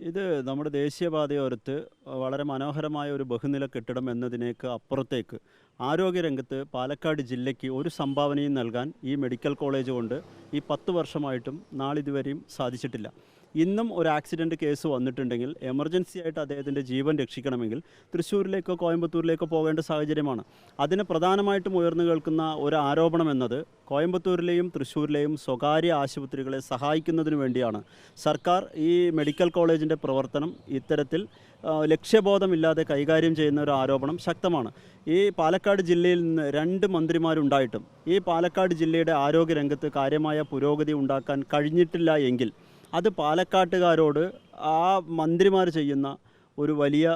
ഇത് നമ്മുടെ ദേശീയപാതയോരത്ത് വളരെ മനോഹരമായ ഒരു ബഹുനില കെട്ടിടം എന്നതിനേക്ക് അപ്പുറത്തേക്ക് ആരോഗ്യരംഗത്ത് പാലക്കാട് ജില്ലയ്ക്ക് ഒരു സംഭാവനയും നൽകാൻ ഈ മെഡിക്കൽ കോളേജ് കൊണ്ട് ഈ 10 വർഷമായിട്ടും നാളിതുവരെയും സാധിച്ചിട്ടില്ല. ഇന്നും ഒരു ആക്സിഡൻറ്റ് കേസ് വന്നിട്ടുണ്ടെങ്കിൽ എമർജൻസി ആയിട്ട് അദ്ദേഹത്തിൻ്റെ ജീവൻ രക്ഷിക്കണമെങ്കിൽ തൃശ്ശൂരിലേക്കോ കോയമ്പത്തൂരിലേക്കോ പോകേണ്ട സാഹചര്യമാണ്. അതിന് പ്രധാനമായിട്ടും ഉയർന്നു കേൾക്കുന്ന ഒരു ആരോപണം എന്നത് കോയമ്പത്തൂരിലെയും തൃശ്ശൂരിലെയും സ്വകാര്യ ആശുപത്രികളെ സഹായിക്കുന്നതിന് വേണ്ടിയാണ് സർക്കാർ ഈ മെഡിക്കൽ കോളേജിൻ്റെ പ്രവർത്തനം ഇത്തരത്തിൽ ലക്ഷ്യബോധമില്ലാതെ കൈകാര്യം ചെയ്യുന്ന ഒരു ആരോപണം ശക്തമാണ്. ഈ പാലക്കാട് ജില്ലയിൽ നിന്ന് 2 മന്ത്രിമാരുണ്ടായിട്ടും ഈ പാലക്കാട് ജില്ലയുടെ ആരോഗ്യരംഗത്ത് കാര്യമായ പുരോഗതി ഉണ്ടാക്കാൻ കഴിഞ്ഞിട്ടില്ല എങ്കിൽ അത് പാലക്കാട്ടുകാരോട് ആ മന്ത്രിമാർ ചെയ്യുന്ന ഒരു വലിയ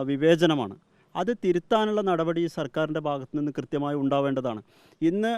വിവേചനമാണ്. അത് തിരുത്താനുള്ള നടപടി സർക്കാരിൻ്റെ ഭാഗത്തു നിന്ന് കൃത്യമായി ഉണ്ടാവേണ്ടതാണ്. ഇന്ന്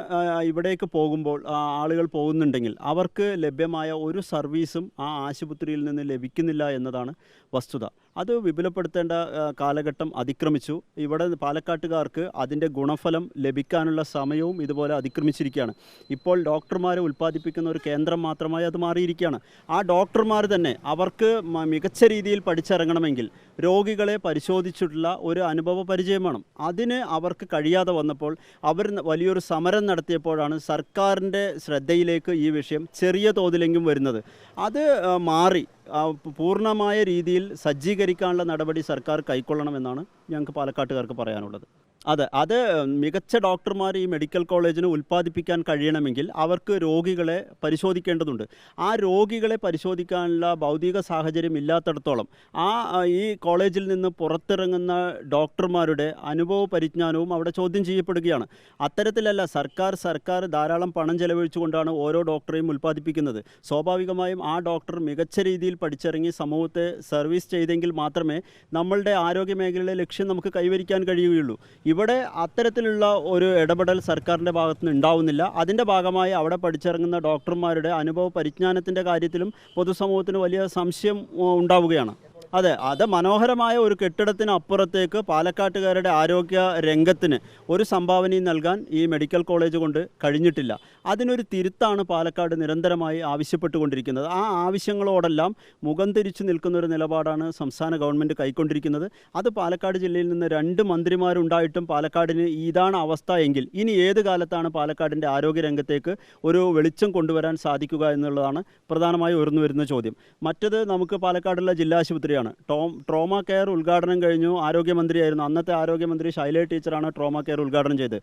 ഇവിടേക്ക് പോകുമ്പോൾ ആളുകൾ പോകുന്നുണ്ടെങ്കിൽ അവർക്ക് ലഭ്യമായ ഒരു സർവീസും ആ ആശുപത്രിയിൽ നിന്ന് ലഭിക്കുന്നില്ല എന്നതാണ് വസ്തുത. അത് വിപുലപ്പെടുത്തേണ്ട കാലഘട്ടം അതിക്രമിച്ചു. ഇവിടെ പാലക്കാട്ടുകാർക്ക് അതിൻ്റെ ഗുണഫലം ലഭിക്കാനുള്ള സമയവും ഇതുപോലെ അതിക്രമിച്ചിരിക്കുകയാണ്. ഇപ്പോൾ ഡോക്ടർമാരെ ഉൽപ്പാദിപ്പിക്കുന്ന ഒരു കേന്ദ്രം മാത്രമായി അത് മാറിയിരിക്കുകയാണ്. ആ ഡോക്ടർമാർ തന്നെ അവർക്ക് മികച്ച രീതിയിൽ പഠിച്ചിറങ്ങണമെങ്കിൽ രോഗികളെ പരിശോധിച്ചിട്ടുള്ള ഒരു അനുഭവ പരിചയം വേണം. അതിന് അവർക്ക് കഴിയാതെ വന്നപ്പോൾ അവർ വലിയൊരു സമരം നടത്തിയപ്പോഴാണ് സർക്കാരിൻ്റെ ശ്രദ്ധയിലേക്ക് ഈ വിഷയം ചെറിയ തോതിലെങ്കിലും വരുന്നത്. അത് മാറി പൂർണ്ണമായ രീതിയിൽ സജ്ജീകരിക്കാനുള്ള നടപടി സർക്കാർ കൈക്കൊള്ളണമെന്നാണ് ഞങ്ങൾക്ക് പാലക്കാട്ടുകാർക്ക് പറയാനുള്ളത്. അത് മികച്ച ഡോക്ടർമാർ ഈ മെഡിക്കൽ കോളേജിന് ഉൽപ്പാദിപ്പിക്കാൻ കഴിയണമെങ്കിൽ അവർക്ക് രോഗികളെ പരിശോധിക്കേണ്ടതുണ്ട്. ആ രോഗികളെ പരിശോധിക്കാനുള്ള ഭൗതിക സാഹചര്യം ഇല്ലാത്തിടത്തോളം ഈ കോളേജിൽ നിന്ന് പുറത്തിറങ്ങുന്ന ഡോക്ടർമാരുടെ അനുഭവ പരിജ്ഞാനവും അവിടെ ചോദ്യം ചെയ്യപ്പെടുകയാണ്. അത്തരത്തിലല്ല സർക്കാർ ധാരാളം പണം ചെലവഴിച്ചുകൊണ്ടാണ് ഓരോ ഡോക്ടറെയും ഉൽപ്പാദിപ്പിക്കുന്നത്. സ്വാഭാവികമായും ആ ഡോക്ടർ മികച്ച രീതിയിൽ പഠിച്ചിറങ്ങി സമൂഹത്തെ സർവീസ് ചെയ്തെങ്കിൽ മാത്രമേ നമ്മളുടെ ആരോഗ്യ മേഖലയിലെ ലക്ഷ്യം നമുക്ക് കൈവരിക്കാൻ കഴിയുകയുള്ളൂ. ഇവിടെ അത്തരത്തിലുള്ള ഒരു ഇടപെടൽ സർക്കാരിൻ്റെ ഭാഗത്തുനിന്ന് ഉണ്ടാവുന്നില്ല. അതിൻ്റെ ഭാഗമായി അവിടെ പഠിച്ചിറങ്ങുന്ന ഡോക്ടർമാരുടെ അനുഭവ പരിജ്ഞാനത്തിൻ്റെ കാര്യത്തിലും പൊതുസമൂഹത്തിന് വലിയ സംശയം ഉണ്ടാവുകയാണ്. അത് മനോഹരമായ ഒരു കെട്ടിടത്തിന് അപ്പുറത്തേക്ക് പാലക്കാട്ടുകാരുടെ ആരോഗ്യ രംഗത്തിന് ഒരു സംഭാവനയും നൽകാൻ ഈ മെഡിക്കൽ കോളേജ് കൊണ്ട് കഴിഞ്ഞിട്ടില്ല. അതിനൊരു തിരുത്താണ് പാലക്കാട് നിരന്തരമായി ആവശ്യപ്പെട്ടുകൊണ്ടിരിക്കുന്നത്. ആ ആവശ്യങ്ങളോടെല്ലാം മുഖം തിരിച്ചു നിൽക്കുന്ന ഒരു നിലപാടാണ് സംസ്ഥാന ഗവൺമെൻറ് കൈക്കൊണ്ടിരിക്കുന്നത്. അത് പാലക്കാട് ജില്ലയിൽ നിന്ന് 2 മന്ത്രിമാരുണ്ടായിട്ടും പാലക്കാടിന് ഇതാണ് അവസ്ഥ എങ്കിൽ ഇനി ഏത് കാലത്താണ് പാലക്കാടിൻ്റെ ആരോഗ്യരംഗത്തേക്ക് ഒരു വെളിച്ചം കൊണ്ടുവരാൻ സാധിക്കുക എന്നുള്ളതാണ് പ്രധാനമായി ഉയർന്നു വരുന്ന ചോദ്യം. മറ്റത് നമുക്ക് പാലക്കാടുള്ള ജില്ലാ ആശുപത്രിയാണ്. ട്രോമ കെയർ ഉദ്ഘാടനം കഴിഞ്ഞു. ആരോഗ്യമന്ത്രിയായിരുന്നു അന്നത്തെ ആരോഗ്യമന്ത്രി ശൈലജ ടീച്ചറാണ് ട്രോമ കെയർ ഉദ്ഘാടനം ചെയ്തത്.